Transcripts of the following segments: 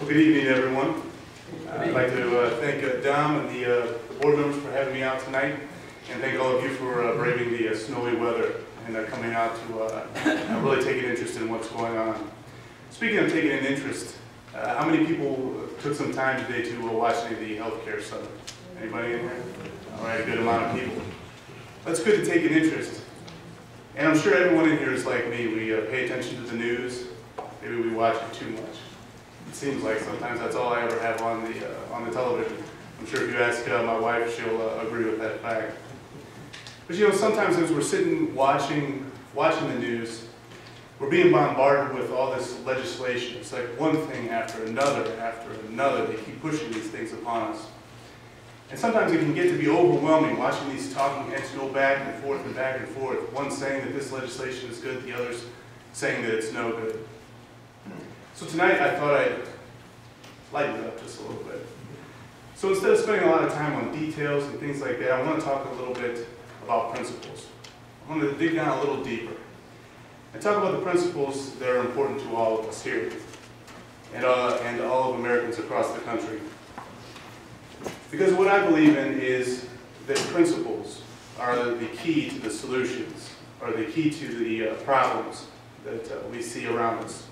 Good evening, everyone. I'd like to thank Dom and the board members for having me out tonight, and thank all of you for braving the snowy weather and coming out to really take an interest in what's going on. Speaking of taking an interest, how many people took some time today to watch any of the healthcare summit? Anybody in here? All right, a good amount of people. That's good to take an interest. And I'm sure everyone in here is like me. We pay attention to the news. Maybe we watch it too much. It seems like sometimes that's all I ever have on the television. I'm sure if you ask my wife, she'll agree with that fact. But you know, sometimes as we're sitting watching the news, we're being bombarded with all this legislation. It's like one thing after another. They keep pushing these things upon us. And sometimes it can get to be overwhelming watching these talking heads go back and forth and back and forth. One saying that this legislation is good, the others saying that it's no good. So tonight I thought I'd lighten it up just a little bit. So instead of spending a lot of time on details and things like that, I want to talk a little bit about principles. I want to dig down a little deeper and talk about the principles that are important to all of us here and all of Americans across the country. Because what I believe in is that principles are the key to the solutions, or the key to the problems that we see around us.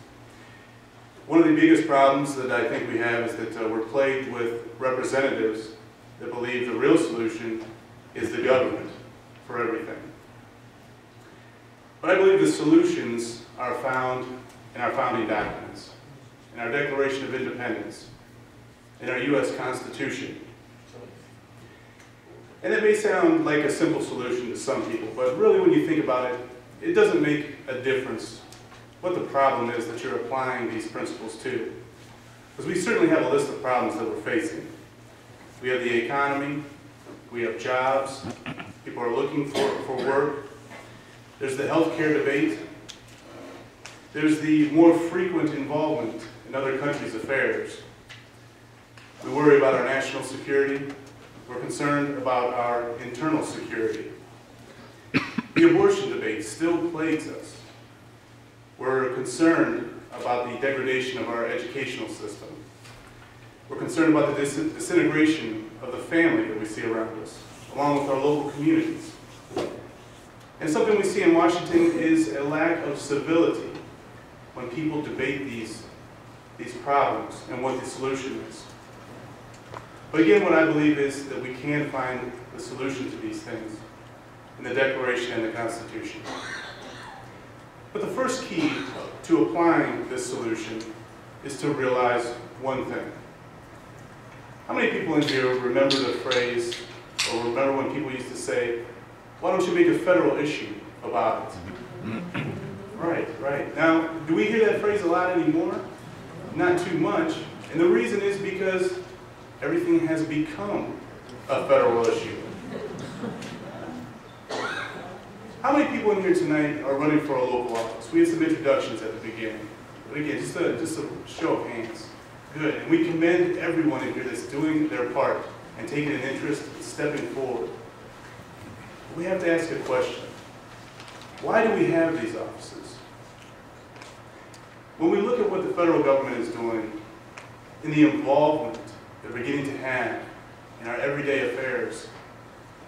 One of the biggest problems that I think we have is that we're plagued with representatives that believe the real solution is the government for everything. But I believe the solutions are found in our founding documents, in our Declaration of Independence, in our U.S. Constitution. And it may sound like a simple solution to some people, but really when you think about it, it doesn't make a difference what the problem is that you're applying these principles to. Because we certainly have a list of problems that we're facing. We have the economy, we have jobs, people are looking for work, there's the healthcare debate, there's the more frequent involvement in other countries' affairs. We worry about our national security, we're concerned about our internal security. The abortion debate still plagues us. We're concerned about the degradation of our educational system. We're concerned about the disintegration of the family that we see around us, along with our local communities. And something we see in Washington is a lack of civility when people debate these problems and what the solution is. But again, what I believe is that we can find the solution to these things in the Declaration and the Constitution. But the first key to applying this solution is to realize one thing. How many people in here remember the phrase, or remember when people used to say, why don't you make a federal issue about it? Right. Now, do we hear that phrase a lot anymore? Not too much. And the reason is because everything has become a federal issue. How many people in here tonight are running for a local office? We had some introductions at the beginning. But again, just a show of hands. Good. And we commend everyone in here that's doing their part and taking an interest and stepping forward. We have to ask a question. Why do we have these offices? When we look at what the federal government is doing in the involvement that we're beginning to have in our everyday affairs,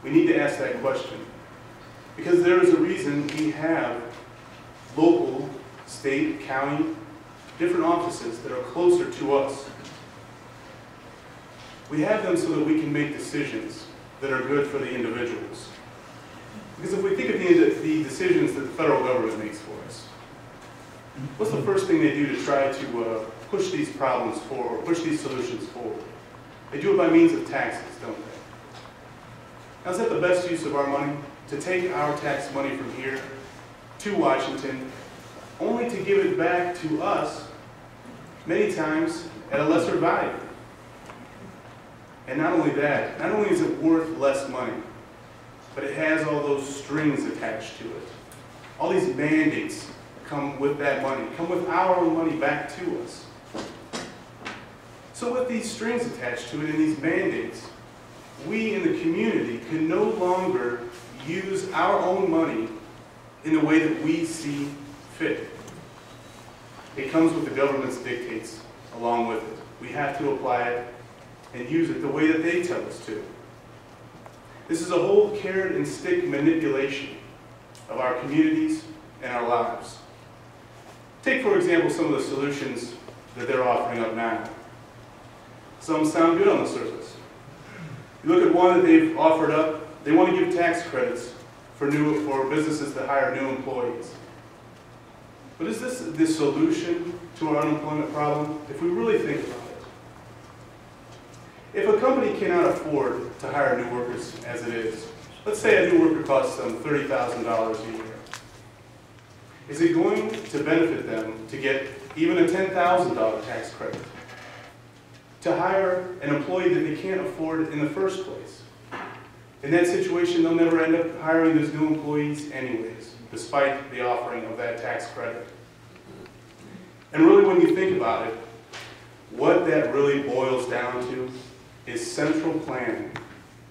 we need to ask that question. Because there is a reason we have local, state, county, different offices that are closer to us. We have them so that we can make decisions that are good for the individuals. Because if we think of the decisions that the federal government makes for us, what's the first thing they do to try to push these problems forward, or push these solutions forward? They do it by means of taxes, don't they? Now, is that the best use of our money? To take our tax money from here to Washington, only to give it back to us, many times at a lesser value. And not only that, not only is it worth less money, but it has all those strings attached to it. All these mandates come with that money, come with our own money back to us. So with these strings attached to it and these mandates, we in the community can no longer use our own money in the way that we see fit. It comes with the government's dictates along with it. We have to apply it and use it the way that they tell us to. This is a whole carrot and stick manipulation of our communities and our lives. Take, for example, some of the solutions that they're offering up now. Some sound good on the surface. You look at one that they've offered up, they want to give tax credits for businesses that hire new employees. But is this the solution to our unemployment problem? If we really think about it. If a company cannot afford to hire new workers as it is, let's say a new worker costs them $30,000 a year. Is it going to benefit them to get even a $10,000 tax credit to hire an employee that they can't afford in the first place? In that situation, they'll never end up hiring those new employees anyways, despite the offering of that tax credit. And really, when you think about it, what that really boils down to is central planning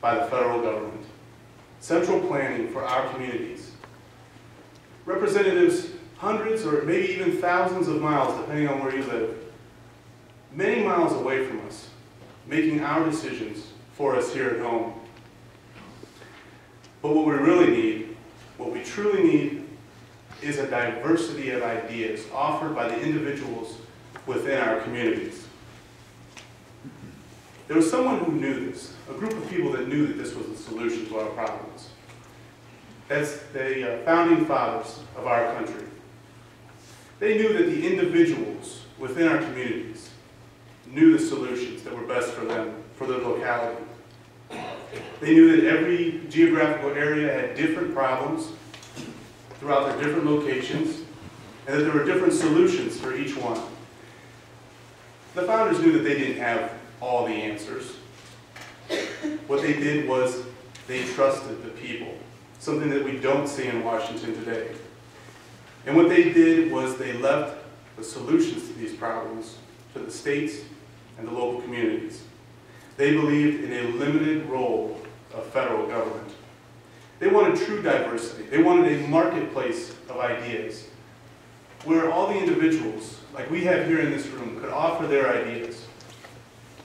by the federal government. Central planning for our communities. Representatives hundreds or maybe even thousands of miles, depending on where you live, many miles away from us, making our decisions for us here at home. But what we really need, what we truly need, is a diversity of ideas offered by the individuals within our communities. There was someone who knew this, a group of people that knew that this was the solution to our problems. That's the founding fathers of our country. They knew that the individuals within our communities knew the solutions that were best for them, for their locality. They knew that every geographical area had different problems throughout their different locations, and that there were different solutions for each one. The founders knew that they didn't have all the answers. What they did was they trusted the people, something that we don't see in Washington today. And what they did was they left the solutions to these problems to the states and the local communities. They believed in a limited role of federal government. They wanted true diversity. They wanted a marketplace of ideas where all the individuals, like we have here in this room, could offer their ideas.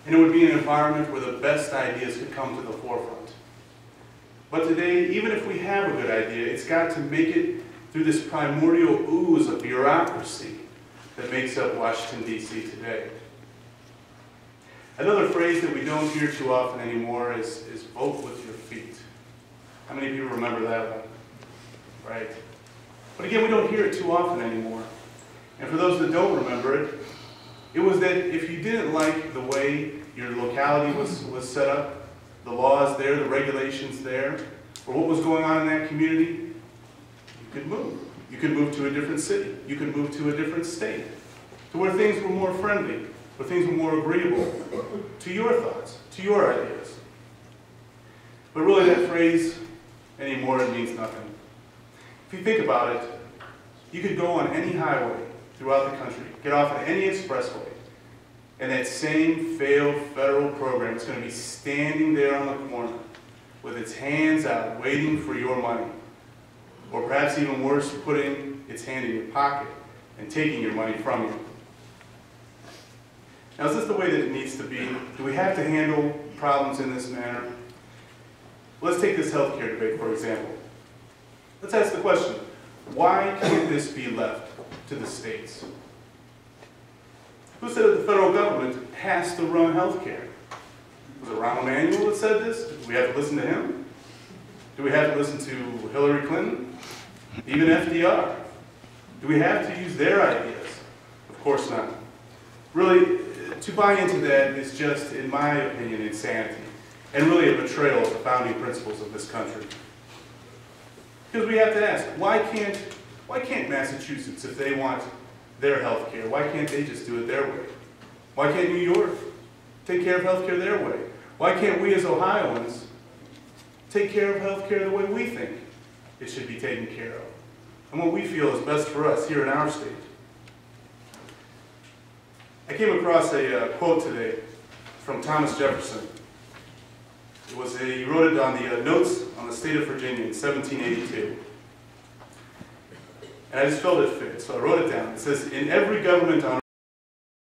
And it would be an environment where the best ideas could come to the forefront. But today, even if we have a good idea, it's got to make it through this primordial ooze of bureaucracy that makes up Washington, D.C. today. Another phrase that we don't hear too often anymore is vote with your feet. How many people remember that one? Right? But again, we don't hear it too often anymore. And for those that don't remember it, it was that if you didn't like the way your locality was set up, the laws there, the regulations there, or what was going on in that community, you could move. You could move to a different city. You could move to a different state, to where things were more friendly, where things were more agreeable to your thoughts, to your ideas. But really that phrase anymore, it means nothing. If you think about it, you could go on any highway throughout the country, get off at any expressway, and that same failed federal program is going to be standing there on the corner with its hands out, waiting for your money. Or perhaps even worse, putting its hand in your pocket and taking your money from you. Now, is this the way that it needs to be? Do we have to handle problems in this manner? Let's take this healthcare debate, for example. Let's ask the question, why can't this be left to the states? Who said that the federal government has to run healthcare? Was it Rahm Emanuel that said this? Do we have to listen to him? Do we have to listen to Hillary Clinton? Even FDR? Do we have to use their ideas? Of course not. Really, to buy into that is just, in my opinion, insanity, and really a betrayal of the founding principles of this country. Because we have to ask, why can't Massachusetts, if they want their health care, why can't they just do it their way? Why can't New York take care of health care their way? Why can't we as Ohioans take care of health care the way we think it should be taken care of, and what we feel is best for us here in our state? I came across a quote today from Thomas Jefferson. He wrote it on the notes on the state of Virginia in 1782. And I just felt it fit, so I wrote it down. It says, "In every government on